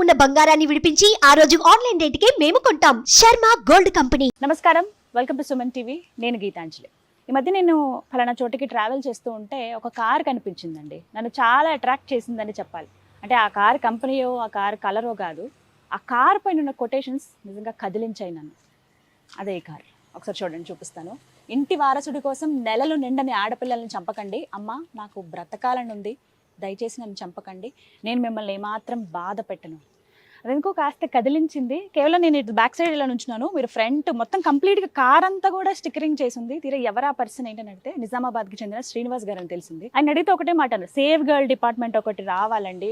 ఉన్న బంగారాన్ని విడిపించి ఆ రోజు ఆన్లైన్ రేటుకే మేము కొంటాం. Sharma gold company. నమస్కారం, వెల్కమ్ టు సుమన్ టీవీ. నేను గీతాంజలి. ఈ మధ్య నేను ఫలానా చోటికి ట్రావెల్ చేస్తూ ఉంటే ఒక కార్ కనిపించిందండి. నన్ను చాలా అట్రాక్ట్ చేసిందని చెప్పాలి. అంటే ఆ కార్ కంపెనీయో ఆ కార్ కలరో కాదు, ఆ కార్ పైన ఉన్న కొటేషన్స్ నిజంగా కదిలించాయి నన్ను. అదే ఈ కార్. ఒకసారి చూడండి, చూపిస్తాను. ఇంటి వారసుడి కోసం నెలలు నిండని ఆడపిల్లల్ని చంపకండి. అమ్మ, నాకు బ్రతకాలని ఉంది, దయచేసి నన్ను చంపకండి. నేను మిమ్మల్ని ఏమాత్రం బాధ పెట్టను. అదెందుకో కాస్త కదిలించింది. కేవలం నేను ఇటు బ్యాక్ సైడ్ ఇలా నుంచున్నాను, మీరు ఫ్రంట్ మొత్తం కంప్లీట్గా కార్ అంతా కూడా స్టిక్కరింగ్ చేసింది. తీరా ఎవరు ఆ పర్సన్ ఏంటని అడిగితే నిజామాబాద్కి చెందిన శ్రీనివాస్ గారు అని తెలిసింది. ఆయన అడిగితే ఒకటే మాట, సేవ్ గర్ల్ డిపార్ట్మెంట్ ఒకటి రావాలండి.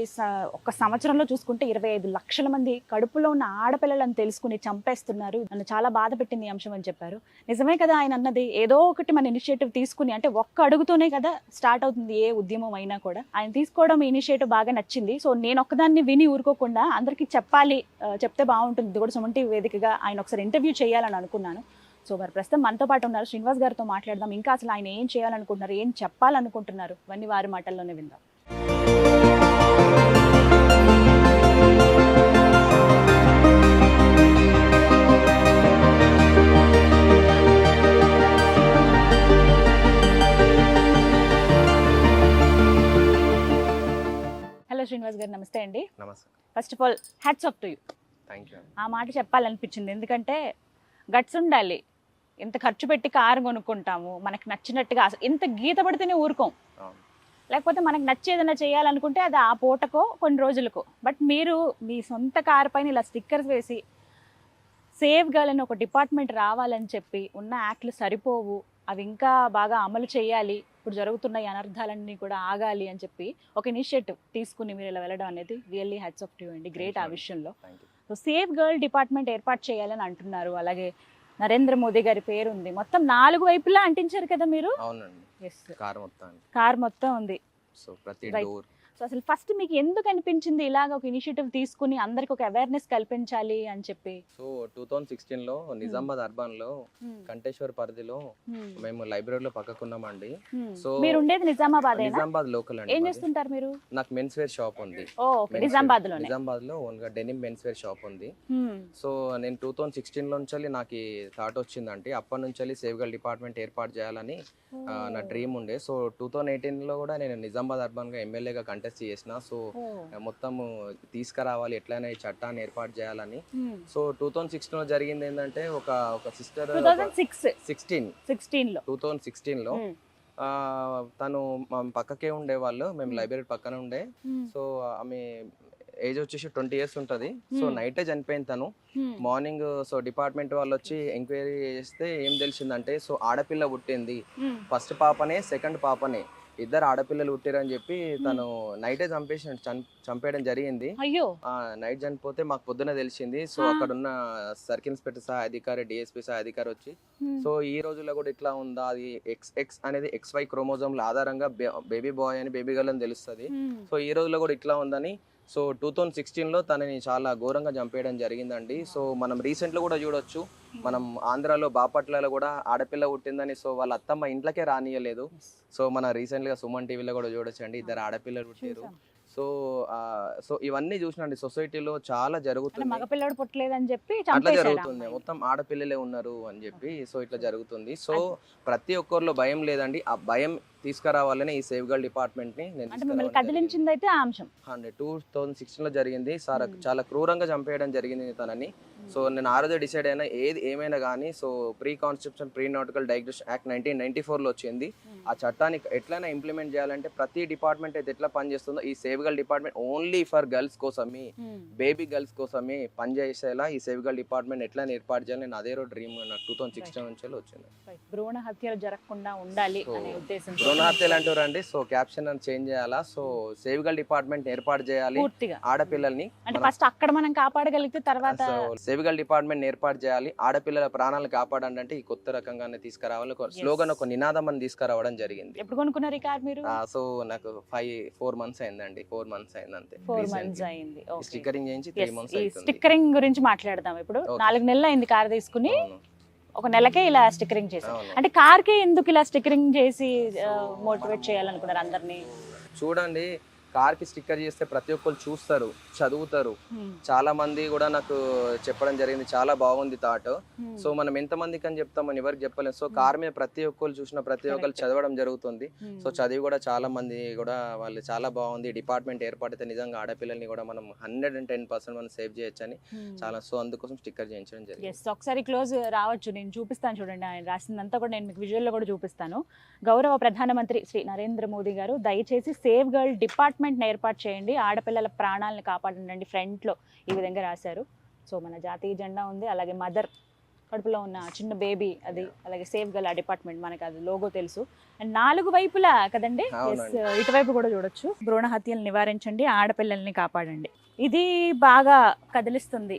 ఒక సంవత్సరంలో చూసుకుంటే 25 లక్షల మంది కడుపులో ఉన్న ఆడపిల్లలను తెలుసుకుని చంపేస్తున్నారు. నన్ను చాలా బాధ పెట్టింది ఈ అంశం అని చెప్పారు. నిజమే కదా ఆయన అన్నది. ఏదో ఒకటి మన ఇనిషియేటివ్ తీసుకుని, అంటే ఒక్క అడుగుతోనే కదా స్టార్ట్ అవుతుంది ఏ ఉద్యమం అయినా కూడా. ఆయన తీసుకోవడం ఇనిషియేటివ్ బాగా నచ్చింది. సో నేను ఒక్కదాన్ని విని ఊరుకోకుండా అందరికీ చెప్పాలి, చెప్తే బాగుంటుంది. ఇది కూడా సుమన్ టీవీ వేదికగా ఆయన ఒకసారి ఇంటర్వ్యూ చేయాలని అనుకున్నాను. సో మరి ప్రస్తుతం మనతో పాటు ఉన్నారు, శ్రీనివాస్ గారితో మాట్లాడదాం. ఇంకా అసలు ఆయన ఏం చేయాలనుకుంటున్నారు, ఏం చెప్పాలనుకుంటున్నారు, ఇవన్నీ వారి మాటల్లోనే విందాం. హలో శ్రీనివాస్ గారు, నమస్తే అండి. నమస్తే. First of all hats off to you. Thank you. ఆ మాట చెప్పాలనిపించింది, ఎందుకంటే గట్స్ ఉండాలి. ఇంత ఖర్చు పెట్టి కారు కొనుక్కుంటాము, మనకు నచ్చినట్టుగా అసలు ఇంత గీత పడితేనే ఊరుకోం. లేకపోతే మనకు నచ్చేదన్నా చేయాలనుకుంటే అది ఆ పూటకో కొన్ని రోజులకో. బట్ మీరు మీ సొంత కారు పైన ఇలా స్టిక్కర్స్ వేసి సేవ్ గర్ల్ అని ఒక డిపార్ట్మెంట్ రావాలని చెప్పి, ఉన్న యాక్ట్లు సరిపోవు, అవి ఇంకా బాగా అమలు చేయాలి, ఇప్పుడు జరుగుతున్న ఈ అనర్థాలన్నీ కూడా ఆగాలి అని చెప్పి ఒక ఇనిషియేటివ్ తీసుకుని మీరు ఇలా వెళ్ళడం అనేది really hats off to you అండి. గ్రేట్ ఆ విషయంలో. సో సేవ్ గర్ల్ డిపార్ట్మెంట్ ఏర్పాటు చేయాలని అంటున్నారు. అలాగే నరేంద్ర మోదీ గారి పేరు ఉంది, మొత్తం 4 వైపులా అంటించారు కదా మీరు. అవునండి. ఎస్, కార్ మొత్తం ఉంది. సో ప్రతి డోర్. సో అసలు ఫస్ట్ మీకు ఎందుకు అనిపించింది ఇలాగ ఒక ఇనిషియేటివ్ తీసుకుని అందరికి ఒక అవేర్నెస్ కల్పించాలి అని చెప్పి? సో 2016లో నిజామాబాద్ అర్బన్ లో కంటేశ్వర్ పరిధిలో మేము లైబ్రరీలో పక్కకున్నామండి. సో మీరు ఉండేది నిజామాబాద్ లోకల్ అండి. ఏం చేస్తుంటారు మీరు? నాకు మెన్స్ వేర్ షాప్ ఉంది నిజామాబాద్ లో ఓన్ గా డెనిమ్ మెన్స్ వేర్ షాప్ ఉంది. సో నేను 2016 లో నుంచి నాకు థాట్ వచ్చిందంటే అప్పటి నుంచి సేవ్ గర్ల్ డిపార్ట్మెంట్ ఏర్పాటు చేయాలని నా డ్రీమ్ ఉండే. సో 2018 లో కూడా నేను నిజామాబాద్ అర్బన్ గా ఎమ్మెల్యేగా కంటెస్ట్ చేసిన. సో మొత్తం తీసుకురావాలి, ఎట్లయినా ఈ చట్టాన్ని ఏర్పాటు చేయాలని. సో 2016 లో జరిగింది ఏంటంటే ఒక సిస్టర్ 2016 లో తను మా పక్కకే ఉండేవాళ్ళు, మేము లైబ్రరీ పక్కన ఉండే. సో ఆమె ఏజ్ వచ్చేసి 20 years ఉంటుంది. సో నైటే చనిపోయింది తను. మార్నింగ్ సో డిపార్ట్మెంట్ వాళ్ళు వచ్చి ఎంక్వైరీ చేస్తే ఏం తెలిసిందంటే, సో ఆడపిల్ల పుట్టింది, ఫస్ట్ పాపనే సెకండ్ పాపనే, 2 ఆడపిల్లలు పుట్టారని చెప్పి తను నైటే చంపేయడం జరిగింది. నైట్ చనిపోతే మాకు పొద్దున తెలిసింది. సో అక్కడ ఉన్న సర్కిల్ ఇన్స్పెక్టర్ సహా అధికారి, డిఎస్పీ సహా అధికారి వచ్చి, సో ఈ రోజుల్లో కూడా ఇట్లా ఉందా, అది XX అనేది XY క్రోమోజోమ్ల ఆధారంగా బేబీ బాయ్ అని బేబీ గర్ల్ అని తెలుస్తుంది. సో ఈ రోజుల్లో కూడా ఇట్లా ఉందని, సో 2016 లో తనని చాలా ఘోరంగా చంపేయడం జరిగిందండి. సో మనం రీసెంట్లో కూడా చూడొచ్చు, మనం ఆంధ్రాలో బాపట్లలో కూడా ఆడపిల్ల పుట్టిందని, సో వాళ్ళ అత్తమ్మ ఇంట్లోకే రానియలేదు. సో మన రీసెంట్గా సుమన్ టీవీలో కూడా చూడొచ్చండి, 2 ఆడపిల్లలు పుట్టారు. సో ఇవన్నీ చూసినండి, సొసైటీలో చాలా జరుగుతుంది. మగపిల్లడు పుట్టలేదని చెప్పి అట్లా జరుగుతుంది, మొత్తం ఆడపిల్లలే ఉన్నారు అని చెప్పి. సో ఇట్లా జరుగుతుంది. సో ప్రతి ఒక్కరిలో భయం లేదండి, ఆ భయం తీసుకురావాలని ఈ సేవ్ గర్ల్ డిపార్ట్మెంట్ ని నేను కదిలించింది అయితే ఆ అంశం 2016 లో జరిగింది. చాలా క్రూరంగా చంపేయడం జరిగింది తనని. సో నేను ఆ రోజే డిసైడ్ అయినా, ఏది ఏమైనా కానీ so pre conception pre nautical diagnosis act 1994 లో వచ్చింది. ఆ చట్టాన్ని ఎట్లయినా ఇంప్లిమెంట్ చేయాలంటే ప్రతి డిపార్ట్మెంట్ అయితే ఎట్లా పనిచేస్తుందో, ఈ సేవ్ గర్ల్ డిపార్ట్మెంట్ ఓన్లీ ఫర్ గర్ల్స్ కోసమే, బేబీ గర్ల్స్ కోసమే పనిచేసేలా ఈ సేవ్ గర్ల్ డిపార్ట్మెంట్ ఎట్లయినా ఏర్పాటు చేయాలి. నేను అదే డ్రీమ్ నాకు 2016 నుంచి వచ్చింది. భ్రూణ హత్యలు జరగకుండా ఉండాలి అనే ఉద్దేశం. భ్రూణ హత్యలు అంటారండి, సో క్యాప్షన్ అని చేంజ్ చేయాలా. సో సేవ్ గర్ల్ డిపార్ట్మెంట్ ఏర్పాటు చేయాలి, ఆడపిల్లల్ని ఫస్ట్ అక్కడ మనం కాపాడగలిగితే తర్వాత సేవ్ గర్ల్ డిపార్ట్మెంట్ ఏర్పాటు చేయాలి, ఆడపిల్లల ప్రాణాలను కాపాడండి అంటే ఈ కొత్త రకంగానే తీసుకురావాలి. ఒక స్లోగన్, ఒక నినాదం అని తీసుకురావడం జరిగింది. ఎప్పుడు కొనుక్కున్నారు ఈ కార్ మీరు? సో నాకు 4 months అయిందండి. 4 months అయింది అంతే. 4 months అయింది. స్టిక్కరింగ్ చేయించి 3 months అవుతుంది. స్టిక్కరింగ్ గురించి మాట్లాడదాం ఇప్పుడు. 4 నెలలు అయింది కార్ తీసుకుని, ఒక నెలకే ఇలా స్టిక్కరింగ్ చేశారు. అంటే కార్ కి ఎందుకు ఇలా స్టిక్కరింగ్ చేసి మోటివేట్ చేయాలనుకున్నారు అందరినీ? చూడండి, కార్ కి స్టిక్కర్ చేస్తే ప్రతి ఒక్కరు చూస్తారు, చదువుతారు. చాలా మంది కూడా నాకు చెప్పడం జరిగింది, చాలా బాగుంది థాట్. సో మనం ఎంత మందికి అని చెప్తామని ఎవరికి చెప్పలేము. సో కార్ మీద ప్రతి ఒక్కరు చూసిన ప్రతి ఒక్కరు చదవడం జరుగుతుంది. సో చదివి కూడా చాలా మంది కూడా వాళ్ళు చాలా బాగుంది డిపార్ట్మెంట్ ఏర్పడితే నిజంగా ఆడపిల్లల్ని కూడా మనం 110% మనం సేవ్ చేయొచ్చని చాలా. సో అందుకోసం స్టిక్కర్ చేయించడం జరిగింది. ఒకసారి క్లోజ్ రావచ్చు, నేను చూపిస్తాను చూడండి. ఆయన రాసిందంతా కూడా నేను మీకు విజువల్లో కూడా చూపిస్తాను. గౌరవ ప్రధానమంత్రి శ్రీ నరేంద్ర మోదీ గారు దయచేసి సేవ్ గర్ల్ డిపార్ట్మెంట్ ఏర్పాటు చేయండి, ఆడపిల్లల ప్రాణాలను కాపాడండి ఫ్రంట్ లో ఈ విధంగా రాశారు. సో మన జాతీయ జెండా ఉంది, అలాగే మదర్ కడుపులో ఉన్న చిన్న బేబీ అది, అలాగే సేవ్ గర్ల్ ఆ డిపార్ట్మెంట్ మనకి అది లోగో తెలుసు. అండ్ 4 వైపులా కదండి, ఇటువైపు కూడా చూడొచ్చు. భ్రూణ హత్యలు నివారించండి, ఆడపిల్లల్ని కాపాడండి. ఇది బాగా కదిలిస్తుంది.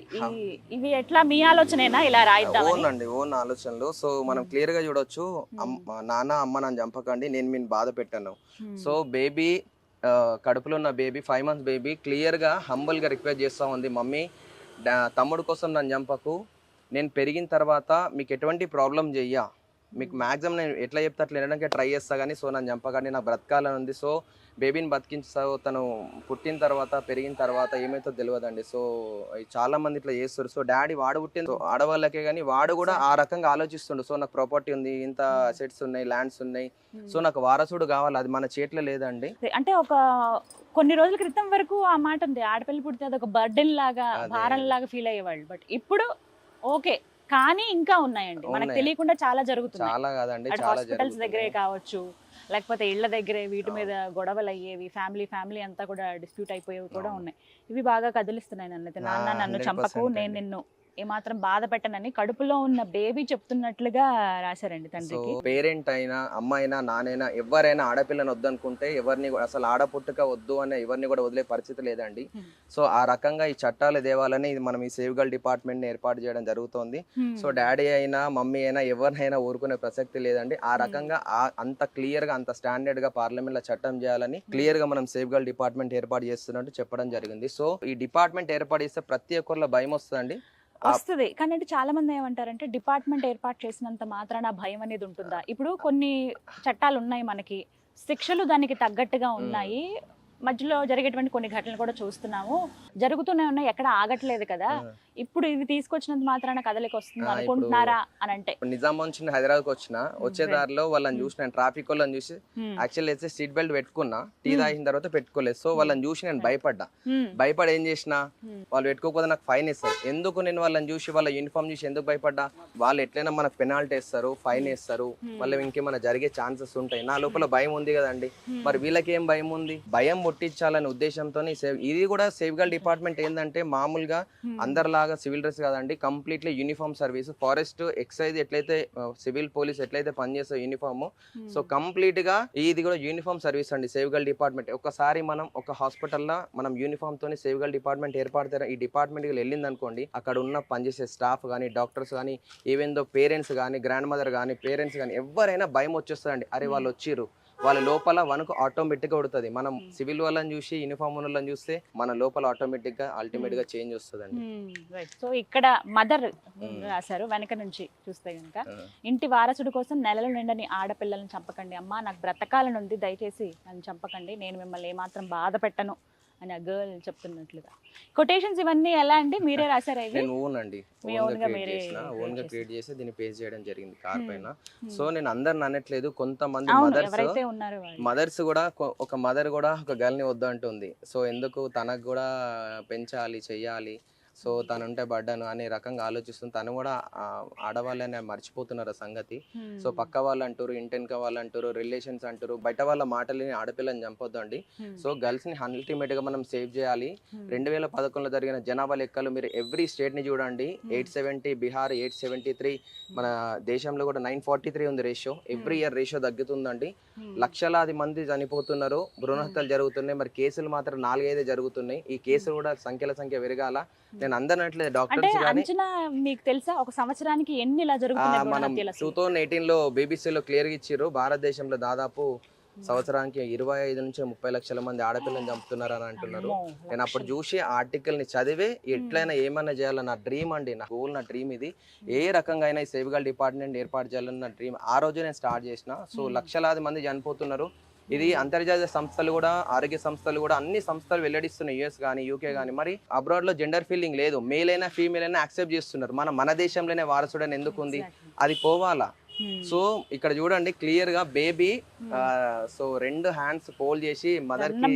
ఇవి ఎట్లా మీ ఆలోచనేనా ఇలా రాయిద్దాం? ఓన్ ఆలోచనలు. సో మనం క్లియర్ గా చూడొచ్చు, నాన్న అమ్మ నన్ను చంపకండి, నేను మీరు బాధ పెట్టాను. సో బేబీ కడుపులో ఉన్న బేబీ 5 months బేబీ క్లియర్ గా హంబుల్ గా రిక్వెస్ట్ చేస్తా ఉంది, మమ్మీ తమ్ముడు కోసం నన్ను చంపకు, నేను పెరిగిన తర్వాత మీకు ఎటువంటి ప్రాబ్లం చెయ్యా, మీకు మ్యాక్సిమం నేను ఎట్లా చెప్తే అట్లా వినడానికి ట్రై చేస్తా కానీ సో నన్ను చంపకండి, నాకు బ్రతకాలని ఉంది. సో బేబీని బతికించావు, తను పుట్టిన తర్వాత పెరిగిన తర్వాత ఏమైతే తెలియదండి. సో చాలా మంది ఇట్లా చేస్తారు. సో డాడీ వాడు పుట్టిన ఆడవాళ్ళకే కానీ వాడు కూడా ఆ రకంగా ఆలోచిస్తుండు. సో నాకు ప్రాపర్టీ ఉంది, ఇంత అసెట్స్ ఉన్నాయి, ల్యాండ్స్ ఉన్నాయి, సో నాకు వారసుడు కావాలి, అది మన చేతిలో లేదండి. అంటే ఒక కొన్ని రోజుల క్రితం వరకు ఆ మాట ఉంది, ఆడపిల్ల పుడితే అది ఒక బర్డెన్ లాగా, భారం లాగా ఫీల్ అయ్యేవాళ్ళు. బట్ ఇప్పుడు ఓకే, కానీ ఇంకా ఉన్నాయండి, మనకు తెలియకుండా చాలా జరుగుతుంది. చాలా కాదండి, హాస్పిటల్స్ దగ్గరే కావచ్చు, లేకపోతే ఇళ్ల దగ్గరే వీటి మీద గొడవలు అయ్యేవి, ఫ్యామిలీ అంతా కూడా డిస్ప్యూట్ అయిపోయేవి కూడా ఉన్నాయి. ఇవి బాగా కదిలిస్తున్నాయి నన్నైతే. నాన్న నన్ను చంపకు, నేను నిన్ను ఏమాత్రం బాధ పెట్టనని కడుపులో ఉన్న బేబీ చెప్తున్నట్లుగా రాశారండి తండ్రికి. పేరెంట్ అయినా అమ్మాయినా నానైనా ఎవరైనా ఆడపిల్లని వద్దనుకుంటే ఎవరిని అసలు ఆడపుట్టుక వద్దు అనే ఎవరిని కూడా వదిలే పరిస్థితి లేదండి. సో ఆ రకంగా ఈ చట్టాలు దేవాలని ఇది మనం ఈ సేవ్ గర్ల్ డిపార్ట్మెంట్ ని ఏర్పాటు చేయడం జరుగుతోంది. సో డాడీ అయినా మమ్మీ అయినా ఎవరినైనా ఊరుకునే ప్రసక్తి లేదండి. ఆ రకంగా అంత క్లియర్ గా అంత స్టాండర్డ్ గా పార్లమెంట్ లో చట్టం చేయాలని క్లియర్ గా మనం సేవ్ గర్ల్ డిపార్ట్మెంట్ ఏర్పాటు చేస్తున్నట్టు చెప్పడం జరిగింది. సో ఈ డిపార్ట్మెంట్ ఏర్పాటు చేస్తే ప్రతి ఒక్కరిలో భయం వస్తుందండి. వస్తుంది, కానీ అంటే చాలా మంది ఏమంటారంటే డిపార్ట్మెంట్ ఏర్పాటు చేసినంత మాత్రాన భయం అనేది ఉంటుందా? ఇప్పుడు కొన్ని చట్టాలు ఉన్నాయి మనకి, శిక్షలు దానికి తగ్గట్టుగా ఉన్నాయి. మధ్యలో జరిగేటువంటి కొన్ని ఘటనలు కూడా చూస్తున్నాము, జరుగుతూనే ఉన్నాయి, ఎక్కడ ఆగట్లేదు కదా. ఇప్పుడు ఇది తీసుకొచ్చినంత మాత్రాన కదలికి వస్తుంది అనుకుంటున్నారా అని అంటే? నిజామాబాద్ నుంచి హైదరాబాద్ వచ్చిన వచ్చే దారిలో వాళ్ళని చూసిన ట్రాఫిక్ వాళ్ళని చూసి యాక్చువల్ అయితే సీట్ బెల్ట్ పెట్టుకున్నా, టీ తాగిన తర్వాత పెట్టుకోలేదు. సో వాళ్ళని చూసి నేను భయపడి ఏం చేసిన, వాళ్ళు పెట్టుకోకపోతే నాకు ఫైన్ ఇస్తారు. ఎందుకు నేను వాళ్ళని చూసి వాళ్ళ యూనిఫామ్ చూసి ఎందుకు భయపడ్డా, వాళ్ళు ఎట్లయినా మనకు పెనాల్టీ ఇస్తారు, ఫైన్ ఇస్తారు, వాళ్ళు ఇంకేమైనా జరిగే ఛాన్సెస్ ఉంటాయి. నా లోపల భయం ఉంది కదండి, మరి వీళ్ళకి ఏం భయం ఉంది? భయం పుట్టించాలనే ఉద్దేశంతో ఇది కూడా సేవ్ గర్ల్ డిపార్ట్మెంట్ ఏంటంటే మామూలుగా అందరిలాగా సివిల్ డ్రెస్ కాదండి, completely uniform service. Forest excise ఎట్లయితే సివిల్ పోలీస్ ఎట్లయితే పనిచేసే యూనిఫామ్, సో కంప్లీట్ గా ఇది కూడా యూనిఫామ్ సర్వీస్ అండి సేవ్ గర్ల్ డిపార్ట్మెంట్. ఒకసారి మనం ఒక హాస్పిటల్లో మనం యూనిఫామ్ తోని సేవ్ గర్ల్ డిపార్ట్మెంట్ ఏర్పడతారా, ఈ డిపార్ట్మెంట్ వెళ్ళింది అనుకోండి, అక్కడ ఉన్న పనిచేసే స్టాఫ్ కానీ, డాక్టర్స్ కానీ, ఈవెన్ దో పేరెంట్స్ కానీ, గ్రాండ్ మదర్ కానీ, పేరెంట్స్ కానీ ఎవరైనా భయం వచ్చేస్తుందండి. అరే వాళ్ళు వచ్చిర్రు, వాళ్ళ లోపల వనకు ఆటోమేటిక్ గా ఉడుతుంది. మనం సివిల్ వాళ్ళని చూసి యూనిఫామ్ వాళ్ళని చూస్తే మన లోపల ఆటోమేటిక్ గా అల్టిమేట్ గా చేంజ్ వస్తుందండి. సో ఇక్కడ మదర్ రాశారు వెనక నుంచి చూస్తే కనుక, ఇంటి వారసుడు కోసం నెలలు నిండని ఆడపిల్లలను చంపకండి అమ్మా, నాకు బ్రతకాలని ఉంది, దయచేసి నన్ను చంపకండి, నేను మిమ్మల్ని ఏమాత్రం బాధ పెట్టను అని ఆ గర్ల్ చెప్తున్నట్లుగా. కొటేషన్స్ ఇవన్నీ ఎలా అండి, మీరే రాశారా? నేను ఓన్ అండి, ఓన్ గా క్రియేట్ చేసి దీన్ని పేస్ట్ చేయడం జరిగింది కార్ పైన. సో నేను అందరిని అనట్లేదు, కొంతమంది మదర్స్ కూడా ఒక మదర్ కూడా ఒక గర్ల్ ని వద్దు అంటుంది. సో ఎందుకు తనకు కూడా పెంచాలి చెయ్యాలి, సో తను ఉంటే బడ్డాను అనే రకంగా ఆలోచిస్తుంది. తను కూడా ఆడవాళ్ళని మర్చిపోతున్నారు ఆ సంగతి. సో పక్క వాళ్ళు అంటారు, ఇంటెన్క వాళ్ళు అంటారు, రిలేషన్స్ అంటారు, బయట వాళ్ళ మాటలని ఆడపిల్లని చంపొద్దు అండి. సో గర్ల్స్ ని అల్టిమేట్ గా మనం సేవ్ చేయాలి. 2011లో జరిగిన జనాభా లెక్కలు మీరు ఎవ్రీ స్టేట్ ని చూడండి, 870 బీహార్, 873 మన దేశంలో కూడా 943 ఉంది రేషియో. ఎవ్రీ ఇయర్ రేషియో తగ్గుతుందండి. లక్షలాది మంది చనిపోతున్నారు, భ్రూణహత్యలు జరుగుతున్నాయి, మరి కేసులు మాత్రం 4-5 జరుగుతున్నాయి. ఈ కేసులు కూడా సంఖ్య పెరగాల. నేను అందరినట్లే డాక్టర్స్ గాని మీకు తెలుసా ఒక సంవత్సరానికి ఎన్ని ఇలా జరుగుతున్నాయి? మనం 2018లో బీబీసీలో క్లియర్ గా ఇచ్చారు, భారతదేశంలో దాదాపు సంవత్సరానికి 25 నుంచి 30 లక్షల మంది ఆడపిల్లని చంపుతున్నారు అని అంటున్నారు. నేను అప్పుడు చూసి ఆర్టికల్ ని చదివే ఎట్లయినా ఏమైనా చేయాలని నా డ్రీమ్ అండి, నా గోల్, నా డ్రీమ్ ఇది. ఏ రకంగా అయినా ఈ సేవ్ గర్ల్ డిపార్ట్మెంట్ ఏర్పాటు చేయాలని నా డ్రీమ్. ఆ రోజు నేను స్టార్ట్ చేసిన. సో లక్షలాది మంది చనిపోతున్నారు, ఇది అంతర్జాతీయ సంస్థలు కూడా, ఆరోగ్య సంస్థలు కూడా, అన్ని సంస్థలు వెల్లడిస్తున్నాయి, యుఎస్ కానీ యూకే కానీ. మరి అబ్రాడ్ లో జెండర్ ఫీలింగ్ లేదు, మేల్ అయినా ఫీమేల్ అయినా యాక్సెప్ట్ చేస్తున్నారు. మన దేశంలోనే వారసుడని ఎందుకు ఉంది? అది పోవాలా. సో ఇక్కడ చూడండి క్లియర్ గా బేబీ సో 2 హ్యాండ్స్ ఫోల్డ్ చేసి మదర్ కి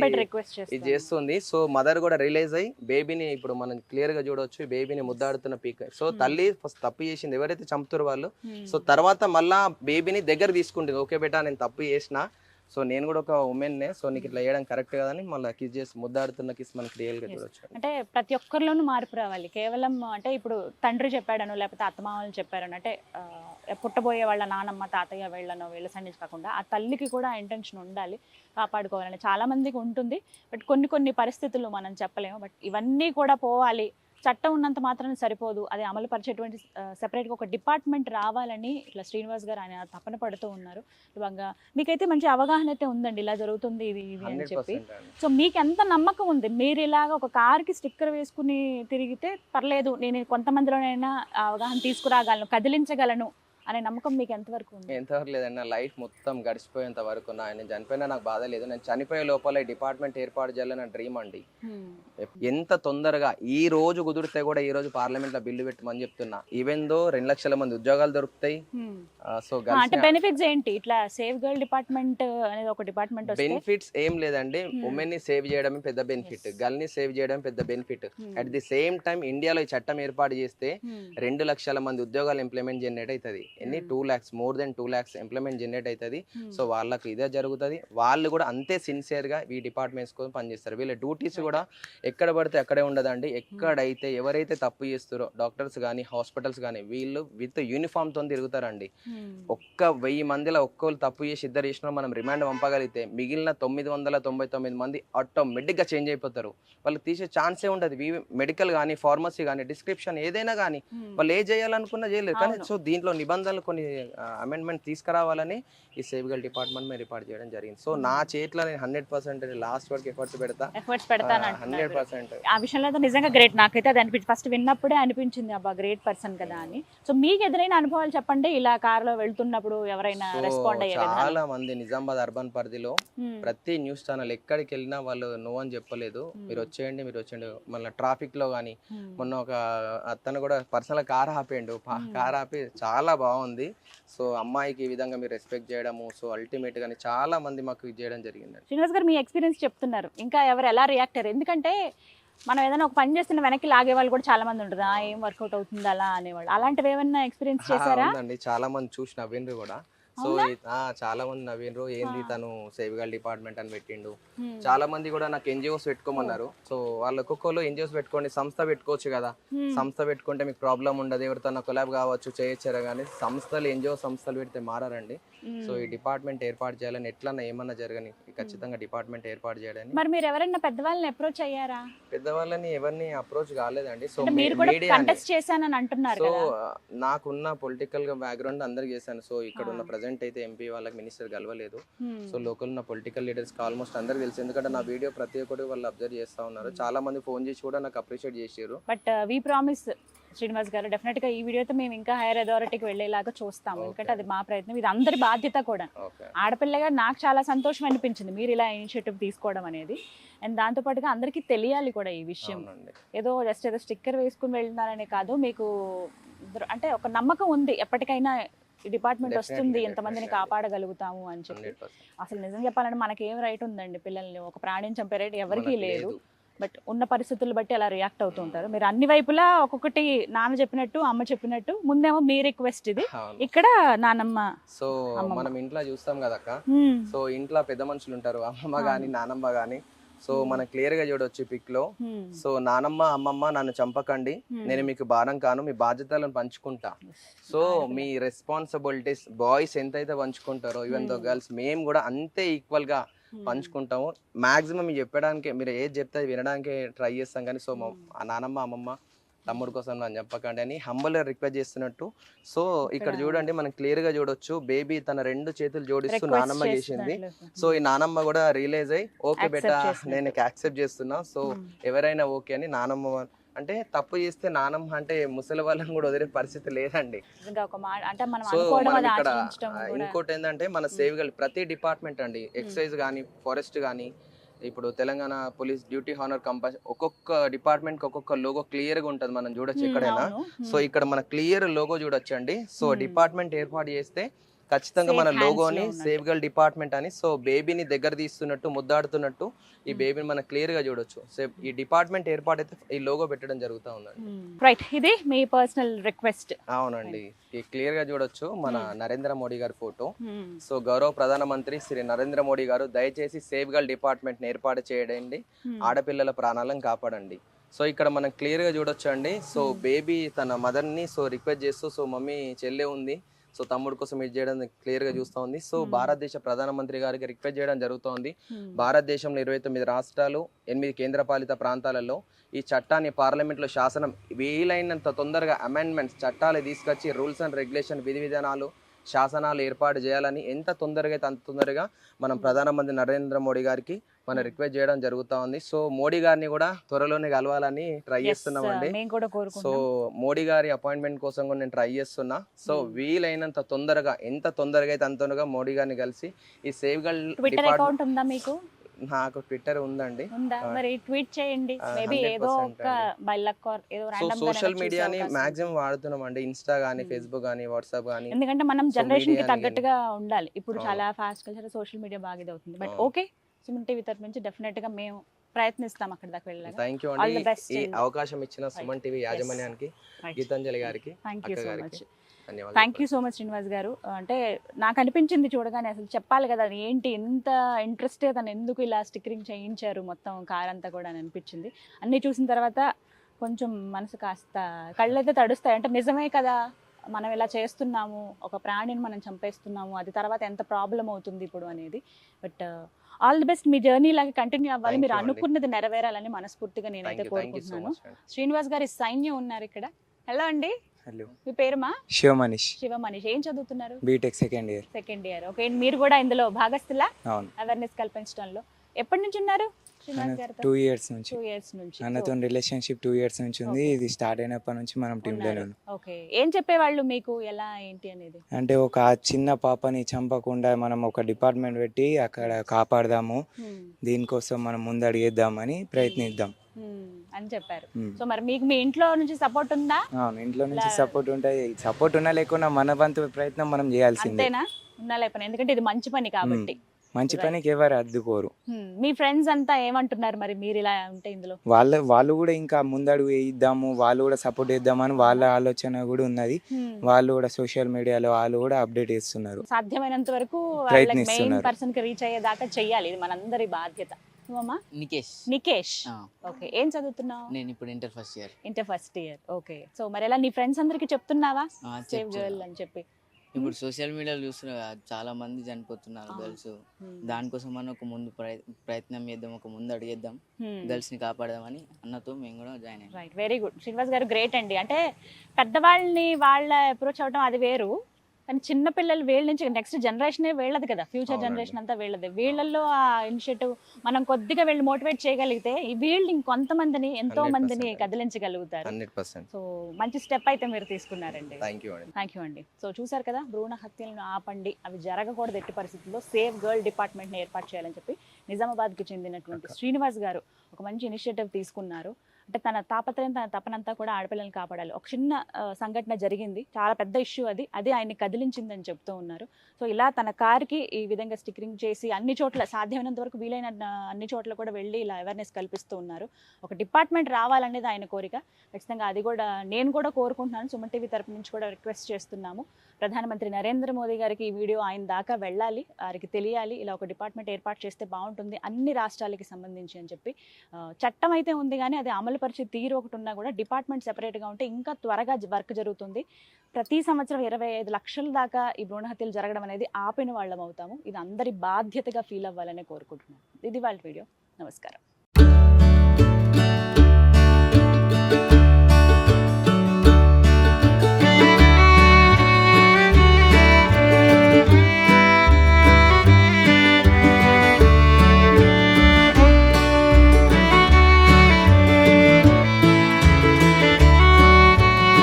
ఇది చేస్తుంది. సో మదర్ కూడా రిలీజ్ అయ్యి బేబీని ఇప్పుడు మనం క్లియర్ గా చూడొచ్చు, బేబీని ముద్దాడుతున్న పీక్. సో తల్లి ఫస్ట్ తప్పు చేసింది, ఎవరైతే చంపుతారో వాళ్ళు. సో తర్వాత మళ్ళా బేబీని దగ్గర తీసుకుంటుంది, ఓకే బేటా నేను తప్పు చేసిన, సో నేను కూడా ఒక ఉమెన్నే, సో నీకు ఇట్లా చేయడం కరెక్ట్ కదని మళ్ళీ కిస్ చేసి ముద్దాడుతున్న కిస్ మనకి రియల్గా చూడొచ్చు. అంటే ప్రతి ఒక్కరిలోనూ మార్పు రావాలి. కేవలం అంటే ఇప్పుడు తండ్రి చెప్పాడను లేకపోతే అత్తమామలు చెప్పారని అంటే పుట్టబోయే వాళ్ళ నానమ్మ తాతయ్య వీళ్ళ సైడ్ కాకుండా ఆ తల్లికి కూడా ఇంటెన్షన్ ఉండాలి, కాపాడుకోవాలని చాలా మందికి ఉంటుంది. బట్ కొన్ని పరిస్థితులు మనం చెప్పలేము. బట్ ఇవన్నీ కూడా పోవాలి. చట్టం ఉన్నంత మాత్రం సరిపోదు, అది అమలు పరిచేటువంటి సెపరేట్గా ఒక డిపార్ట్మెంట్ రావాలని ఇట్లా శ్రీనివాస్ గారు ఆయన తపన పడుతూ ఉన్నారు. ఇవాళ మీకైతే మంచి అవగాహన అయితే ఉందండి, ఇలా జరుగుతుంది ఇది అని చెప్పి. సో మీకు ఎంత నమ్మకం ఉంది, మీరు ఇలాగ ఒక కార్కి స్టిక్కర్ వేసుకుని తిరిగితే పర్లేదు, నేను కొంతమందిలోనైనా అవగాహన తీసుకురాగలను, కదిలించగలను అనే నమ్మకం మీకు ఎంతవరకు ఉంది? ఎంతవరకు లేదండి, నా లైఫ్ మొత్తం గడిచిపోయేంత వరకు. నేను చనిపోయినా నాకు బాధ లేదు. నేను చనిపోయే లోపల డిపార్ట్మెంట్ ఏర్పాటు చేయాలని నా డ్రీమ్ అండి. ఎంత తొందరగా ఈ రోజు కుదిరితే కూడా ఈ రోజు పార్లమెంట్ లో బిల్లు పెట్టమని చెప్తున్నా. ఈవెన్ దో 2 లక్షల మంది ఉద్యోగాలు దొరుకుతాయి. సో అంటే బెనిఫిట్స్ ఏంటి? ఇట్లా సేవ్ గర్ల్ డిపార్ట్మెంట్ అనేది ఒక డిపార్ట్మెంట్ బెనిఫిట్స్ ఏం లేదండి. ఉమెన్ ని సేవ్ చేయడమే పెద్ద బెనిఫిట్, గర్ల్ ని సేవ్ చేయడం పెద్ద benefit. At the same time ఇండియాలో ఈ చట్టం ఏర్పాటు చేస్తే 2 లక్షల మంది ఉద్యోగాలు ఇంప్లిమెంట్ జనరేట్ అవుతుంది. ఎన్ని 2 lakhs, more than 2 lakhs implement generate అవుతుంది. సో వాళ్ళకి ఇదే జరుగుతుంది. వాళ్ళు కూడా అంతే సిన్సియర్ గా ఈ డిపార్ట్మెంట్స్ కోసం పనిచేస్తారు. వీళ్ళ డ్యూటీస్ కూడా ఎక్కడ పడితే అక్కడే ఉండదండి. ఎక్కడైతే ఎవరైతే తప్పు చేస్తారో డాక్టర్స్ కానీ హాస్పిటల్స్ కానీ వీళ్ళు విత్ యూనిఫామ్ తో తిరుగుతారండి. 1000 మందిలో ఒక్కరు తప్పు చేసి 2 చేసినా మనం రిమాండ్ పంపగలిగితే మిగిలిన 999 మంది ఆటోమేటిక్ గా చేంజ్ అయిపోతారు. వాళ్ళు తీసే ఛాన్సే ఉండదు. మెడికల్ కానీ ఫార్మసీ కానీ డిస్క్రిప్షన్ ఏదైనా కానీ వాళ్ళు ఏ చేయాలనుకున్నా చేయలేదు. కానీ సో దీంట్లో నిబంధనలు కొన్ని అమెండ్మెంట్ తీసుకురావాలని ఈ సేవ్ గర్ల్ డిపార్ట్మెంట్ మేము రిపోర్ట్ చేయడం జరిగింది. సో నా చేతిలో నేను 100% లాస్ట్ వరకు ఎఫర్ట్స్ పెడతాను 100%. ఆ విషయంలో అయితే నిజంగా గ్రేట్. నాకైతే అది అనిపించింది, ఫస్ట్ విన్నప్పుడే అనిపించింది అబ్బా గ్రేట్ పర్సన్ కదా అని. సో మీకు ఎదురైన అనుభవాలు చెప్పండి, ఇలా కార్లో వెళ్తున్నప్పుడు ఎవరైనా రెస్పాండ్ అయ్యే చాలా మంది నిజామాబాద్ అర్బన్ పరిధిలో ప్రతి న్యూస్ ఛానల్ ఎక్కడికి వెళ్ళినా వాళ్ళు నో అని చెప్పలేదు, మీరు వచ్చేయండి మళ్ళీ ట్రాఫిక్ లో కానీ మొన్న ఒక అతను కూడా పర్సనల్ కార్ ఆపేయండు, కార్ ఆపి చాలా బాగుంది. సో అమ్మాయికి ఈ విధంగా మీరు రెస్పెక్ట్ చేయడము, సో అల్టిమేట్ గానీ చాలా మంది మాకు ఇది చేయడం జరిగింది. శ్రీనివాస్ గారు మీ ఎక్స్పీరియన్స్ చెప్తున్నారు, ఇంకా ఎవరు ఎలా రియాక్ట్ అయ్యారు? ఎందుకంటే మనం ఏదైనా ఒక పని చేస్తున్న వెనక్కి లాగే వాళ్ళు కూడా చాలా మంది ఉంటుంది, ఏం వర్కౌట్ అవుతుంది అలా అనేవాళ్ళు. అలాంటివి ఏమన్నా ఎక్స్పీరియన్స్ చేశారా? చాలా మంది చూసి నవ్విండ్రు కూడా. సో చాలా మంది నవ్విండ్రు, ఏంది తను సేవ్ గర్ల్ డిపార్ట్మెంట్ అని పెట్టిండు. చాలా మంది కూడా నాకు ఎన్జిఓస్ పెట్టుకోమన్నారు. సో వాళ్ళు ఒక్కొక్కరు ఎన్జిఓస్ పెట్టుకోండి, సంస్థ పెట్టుకోవచ్చు కదా, సంస్థ పెట్టుకుంటే మీకు ప్రాబ్లం ఉండదు, ఎవరితో కొలాబ్ కావచ్చు చేయొచ్చారా. కానీ ఎన్జిఓ సంస్థలు పెడితే మారారండి. సో ఈ డిపార్ట్మెంట్ ఏర్పాటు చేయాలని ఎట్లన్నా ఏమన్నా జరగని ఖచ్చితంగా డిపార్ట్మెంట్ ఏర్పాటు చేయడానికి. మరి మీరు ఎవరైనా పెద్దవాళ్ళని అప్రోచ్ అయ్యారా? పెద్దవాళ్ళని ఎవరిని అప్రోచ్ కాలేదండి. సో సో నాకున్న పొలిటికల్ గా బ్యాక్గ్రౌండ్ అందరికి చేశాను. సో ఇక్కడ ఉన్న ప్రెసెంట్ అయితే ఎంపీ వాళ్ళకి మినిస్టర్ కలవలేదు. సో లోకల్ ఉన్న పొలిటికల్ లీడర్స్ ఆల్మోస్ట్ అందరికి తెలుసు, ఎందుకంటే నా వీడియో ప్రతి ఒక్కటి వాళ్ళు అబ్జర్వ్ చేస్తా ఉన్నారు. చాలా మంది ఫోన్ చేసి కూడా నాకు అప్రిషియేట్ చేశారు. బట్ వి ప్రామిస్ శ్రీనివాస్ గారు, డెఫినెట్ గా ఈ వీడియోతో మేము ఇంకా హైయర్ అథారిటీకి వెళ్ళేలాగా చూస్తాము, ఎందుకంటే అది మా ప్రయత్నం, ఇది అందరి బాధ్యత కూడా. ఆడపిల్లగా నాకు చాలా సంతోషం అనిపించింది మీరు ఇలా ఇనిషియేటివ్ తీసుకోవడం అనేది. అండ్ దాంతో పాటుగా అందరికీ తెలియాలి కూడా ఈ విషయం. ఏదో స్టిక్కర్ వేసుకుని వెళ్తున్నారనే కాదు, మీకు అంటే ఒక నమ్మకం ఉంది ఎప్పటికైనా ఈ డిపార్ట్మెంట్ వస్తుంది, ఎంతమందిని కాపాడగలుగుతాము అని చెప్పి. అసలు నిజం చెప్పాలంటే మనకి ఏం రైట్ ఉందండి, పిల్లల్ని ఒక ప్రాణిని చంపే రైట్ ఎవరికీ లేదు. బట్ ఉన్న పరిస్థితులు బట్టి అలా రియాక్ట్ అవుతూ ఉంటారు. మీరు అన్ని వైపులా ఒక్కొక్కటి నాన్న చెప్పినట్టు అమ్మ చెప్పినట్టు, ముందేమో మీ రిక్వెస్ట్ ఇది, ఇక్కడ నానమ్మ. సో మనం ఇంట్లో చూస్తాం కదక్క, సో ఇంట్లో పెద్ద మనుషులు ఉంటారు, అమ్మమ్మ గాని నానమ్మ గాని. సో మనం క్లియర్ గా చూడొచ్చు పిక్ లో. సో నానమ్మ అమ్మమ్మ నన్ను చంపకండి, నేను మీకు భారం కాను, మీ బాధ్యతలను పంచుకుంటా. సో మీ రెస్పాన్సిబిలిటీస్ బాయ్స్ ఎంతైతే పంచుకుంటారో ఈవెన్ దో గర్ల్స్ మేము కూడా అంతే ఈక్వల్ గా పంచుకుంటాము. మాక్సిమం మీరు చెప్పడానికి, మీరు ఏది చెప్తే వినడానికి ట్రై చేస్తాం. కానీ సో నానమ్మ అమ్మమ్మ తమ్ముడు కోసం నన్ను చెప్పకండి అని హంబల్ రిక్వెస్ట్ చేస్తున్నట్టు. సో ఇక్కడ చూడండి మనం క్లియర్ గా చూడొచ్చు, బేబీ తన 2 చేతులు జోడిస్తూ నానమ్మ చేసింది. సో ఈ నానమ్మ కూడా రియలైజ్ అయ్యి ఓకే బేటా నేను యాక్సెప్ట్ చేస్తున్నా, సో ఎవరైనా ఓకే అని నానమ్మ అంటే తప్పు చేస్తే నానమ్మ అంటే ముసలి వాళ్ళని కూడా వదిలే పరిస్థితి లేదండి. ఇంకా ఒక మాట అంటే మనం సో అనుకోవడం మనం అది ఇక్కడ ఆచరించడం కూడా ఇంకోటి ఏంటంటే మన సేవ్ గర్ల్ ప్రతి డిపార్ట్మెంట్ అండి, ఎక్సైజ్ కానీ ఫారెస్ట్ కానీ ఇప్పుడు Telangana police duty honour compulsory ఒక్కొక్క డిపార్ట్మెంట్ కి ఒక్కొక్క లోగో క్లియర్ గా ఉంటది, మనం చూడొచ్చు ఎక్కడైనా. అవును సో ఇక్కడ మన క్లియర్ లోగో చూడొచ్చు అండి. సో డిపార్ట్మెంట్ ఏర్పాటు చేస్తే ఖచ్చితంగా మన Safe hands లోగోని లో ఉన్నట్టు. సేవ్ గర్ల్ డిపార్ట్మెంట్ అని, సో బేబీని దగ్గర తీస్తున్నట్టు ముద్దాడుతున్నట్టు ఈ బేబీని మనం క్లియర్ గా చూడొచ్చు. సో ఈ డిపార్ట్మెంట్ ఏర్పాటైతే ఈ లోగో పెట్టడం జరుగుతూ ఉందండి. రైట్, ఇది మీ పర్సనల్ రిక్వెస్ట్. అవునండి, ఈ క్లియర్ గా చూడొచ్చు మన నరేంద్ర మోడీ గారి ఫోటో. సో గౌరవ ప్రధానమంత్రి శ్రీ నరేంద్ర మోడీ గారు దయచేసి సేవ్ గర్ల్ డిపార్ట్మెంట్ ఏర్పాటు చేయండి, ఆడపిల్లల ప్రాణాలను కాపాడండి. సో ఇక్కడ మనం క్లియర్ గా చూడొచ్చు అండి. సో బేబీ తన మదర్ ని సో రిక్వెస్ట్ చేస్తూ, సో మమ్మీ చెల్లె ఉంది, సో తమ్ముడు కోసం ఇది చేయడం క్లియర్ గా చూస్తూ ఉంది. సో భారతదేశ ప్రధానమంత్రి గారికి రిక్వెస్ట్ చేయడం జరుగుతోంది. భారతదేశంలో 29 రాష్ట్రాలు 8 కేంద్రపాలిత ప్రాంతాలలో ఈ చట్టాన్ని పార్లమెంట్లో శాసనం వీలైనంత తొందరగా అమెండ్మెంట్స్ చట్టాలు తీసుకొచ్చి రూల్స్ అండ్ రెగ్యులేషన్ విధి విధానాలు శాసనాలు ఏర్పాటు చేయాలని ఎంత తొందరగా అయితే అంత తొందరగా మనం ప్రధానమంత్రి నరేంద్ర మోడీ గారికి మనం రిక్వెస్ట్ చేయడం జరుగుతా ఉంది. సో మోడీ గారిని కూడా త్వరలోనే కలవాలని ట్రై చేస్తున్నామండి. సో మోడీ గారి అపాయింట్మెంట్ కోసం కూడా నేను ట్రై చేస్తున్నా. సో వీలైనంత తొందరగా ఎంత తొందరగా అయితే అంత తొందరగా మోడీ గారిని కలిసి ఈ సేవ్ గర్ల్ అకౌంట్ ఉందా మీకు? నాకు ట్విట్టర్ ఉందండి. మరి ట్వీట్ చేయండి, మేబీ ఏదో ఒక బై లక్ ఆర్ ఏదో సో రాండమ్ సోషల్ మీడియాని మాక్సిమం వాడుతున్నాం అండి, ఇన్స్టా గానీ ఫేస్బుక్ గానీ వాట్సాప్ గానీ. ఎందుకంటే మనం జనరేషన్ కి media తగ్గట్టుగా ఉండాలి. ఇప్పుడు చాలా ఫాస్ట్ కల్చర్ సోషల్ మీడియా బాగా ఇది అవుతుంది. బట్ ఓకే, సుమన్ టీవీ తరపు నుంచి డెఫినెట్ గా మేము ప్రయత్నిస్తాం అక్కడ దాకా వెళ్ళాలి. థ్యాంక్ యూ అండి, ఈ అవకాశం ఇచ్చిన సుమన్ టీవీ యాజమాన్యానికి, గీతాంజలి గారికి, అక్క గారికి ధన్యవాదాలు. Thank you so much Srinivas గారు. అంటే నాకు అనిపించింది చూడగానే, అసలు చెప్పాలి కదా ఏంటి ఎంత ఇంట్రెస్ట్, తను ఎందుకు ఇలా స్టిక్కరింగ్ చేయించారు మొత్తం కార్ అంతా కూడా అని అనిపించింది. అన్నీ చూసిన తర్వాత కొంచెం మనసు కాస్త కళ్ళైతే తడుస్తాయి. అంటే నిజమే కదా, మనం ఇలా చేస్తున్నాము, ఒక ప్రాణిని మనం చంపేస్తున్నాము, అది తర్వాత ఎంత ప్రాబ్లం అవుతుంది ఇప్పుడు అనేది. But all the best, me journey లాగా కంటిన్యూ అవ్వాలి, మీరు అనుకున్నది నెరవేరాలని మనస్ఫూర్తిగా నేనైతే కోరుకుంటున్నాను. శ్రీనివాస్ గారి సైన్యం ఉన్నారు ఇక్కడ. హలో అండి, హలో, మీ పేరుమా? శివమనీష్. శివమనీష్, ఏం చదువుతున్నారు? BTech second year. Second year. Okay, మీరు కూడా ఇందులో భాగస్తులా? అవును. అవేర్నెస్ కల్పించడంలో ఎప్పటి నుంచి ఉన్నారు శ్రీనివాస్ గారితో? 2 years నుంచి. 2 years నుంచి అన్నతో రిలేషన్షిప్ 2 years నుంచి ఉంది. ఇది స్టార్ట్ అయినప్పటి నుంచి మనం టీంలోనే ఉన్నాం. ఓకే, ఏం చెప్పేవాళ్ళు మీకు, ఎలా ఏంటి అనేది? అంటే ఒక చిన్న పాపని చంపకుండా మనం ఒక డిపార్ట్మెంట్ పెట్టి అక్కడ కాపాడదాము, దీనికోసం మనం ముందు అడిగేద్దామని ప్రయత్నిద్దాం అని చెప్పారు. సో మరి మీకు మీ ఇంట్లో నుంచి సపోర్ట్ ఉందా? అవును, ఇంట్లో నుంచి సపోర్ట్ ఉంటాయి. సపోర్ట్ ఉన్నా లేకున్నా మన వంతు ప్రయత్నం మనం చేయాల్సిందే. అంతేనా? ఉన్నా లేకపోయినా, ఎందుకంటే ఇది మంచి పని కాబట్టి. మంచి పనికి ఎవరు అద్దుకోరు. మీ ఫ్రెండ్స్ అంతా ఏమంటున్నారు మరి మీరు ఇలా ఉంటే ఇందులో? వాళ్ళు కూడా ఇంకా ముందడుగు వేయిద్దాము, వాళ్ళు కూడా సపోర్ట్ చేద్దామని వాళ్ళ ఆలోచన కూడా ఉన్నది. వాళ్ళు కూడా సోషల్ మీడియాలో వాళ్ళు కూడా అప్డేట్ చేస్తున్నారు. సాధ్యమైనంత వరకు మెయిన్ పర్సన్ కి రీచ్ అయ్యేదాకా చెయ్యాలి, ఇది మనందరి బాధ్యత. నికేష్, ఓకే, ఏం చదువుతున్నావు? నేను ఇప్పుడు inter first year. Inter first year, okay. So మరి ఎలా నీ ఫ్రెండ్స్ అందరికి చెప్తున్నావా సేవ్ గర్ల్ అని చెప్పి? ఇప్పుడు సోషల్ మీడియాలో చూస్తున్నా చాలా మంది చనిపోతున్నారు గర్ల్స్. దానికోసం మనం ఒక ముందు ప్రయత్నం చేద్దాం, ఒక ముందు అడిగేద్దాం, గర్ల్స్ ని కాపాడదామని అన్నతో మేము కూడా జాయిన్ అయ్యాం. Right, very good. శ్రీనివాస్ గారు గ్రేట్ అండి. అంటే పెద్దవాళ్ళని వాళ్ళ అప్రోచ్ అవడం అది వేరు, కానీ చిన్న పిల్లలు వీళ్ళ నుంచి నెక్స్ట్ జనరేషనే వీళ్ళది కదా, ఫ్యూచర్ జనరేషన్ అంతా వీళ్ళది. వీళ్ళల్లో ఆ ఇనిషియేటివ్ మనం కొద్దిగా వీళ్ళు మోటివేట్ చేయగలిగితే వీళ్ళు ఇంకొంతమందిని ఎంతో మందిని కదిలించగలుగుతారు. 100%. సో మంచి స్టెప్ అయితే మీరు తీసుకున్నారండి. థ్యాంక్ యూ అండి. సో చూసారు కదా, భ్రూణ హత్యలను ఆపండి, అవి జరగకూడదు ఎట్టి పరిస్థితుల్లో, సేవ్ గర్ల్ డిపార్ట్మెంట్ని ఏర్పాటు చేయాలని చెప్పి నిజామాబాద్కి చెందినటువంటి శ్రీనివాస్ గారు ఒక మంచి ఇనిషియేటివ్ తీసుకున్నారు. అంటే తన తాపత్రయం, తన తపనంతా కూడా ఆడపిల్లల్ని కాపాడాలి. ఒక చిన్న సంఘటన జరిగింది, చాలా పెద్ద ఇష్యూ, అది ఆయన్ని కదిలించిందని చెప్తూ ఉన్నారు. సో ఇలా తన కార్కి ఈ విధంగా స్టిక్కరింగ్ చేసి అన్ని చోట్ల సాధ్యమైనంత వరకు వీలైన అన్ని చోట్ల కూడా వెళ్ళి ఇలా అవేర్నెస్ కల్పిస్తూ ఉన్నారు. ఒక డిపార్ట్మెంట్ రావాలనేది ఆయన కోరిక. ఖచ్చితంగా అది కూడా నేను కూడా కోరుకుంటున్నాను. సుమన్ టీవీ తరపు నుంచి కూడా రిక్వెస్ట్ చేస్తున్నాము. ప్రధానమంత్రి నరేంద్ర మోదీ గారికి ఈ వీడియో ఆయన దాకా వెళ్ళాలి, వారికి తెలియాలి, ఇలా ఒక డిపార్ట్మెంట్ ఏర్పాటు చేస్తే బాగుంటుంది అన్ని రాష్ట్రాలకి సంబంధించి అని చెప్పి. చట్టం అయితే ఉంది కానీ అది అమలు పరిచే తీరు ఒకటి ఉన్నా కూడా డిపార్ట్మెంట్ సెపరేట్గా ఉంటే ఇంకా త్వరగా వర్క్ జరుగుతుంది. ప్రతి సంవత్సరం 25 లక్షల దాకా ఈ భ్రూణ హత్యలు జరగడం అనేది ఆపిన వాళ్ళం అవుతాము. ఇది అందరి బాధ్యతగా ఫీల్ అవ్వాలని కోరుకుంటున్నాను. ఇది వాళ్ళ వీడియో. నమస్కారం.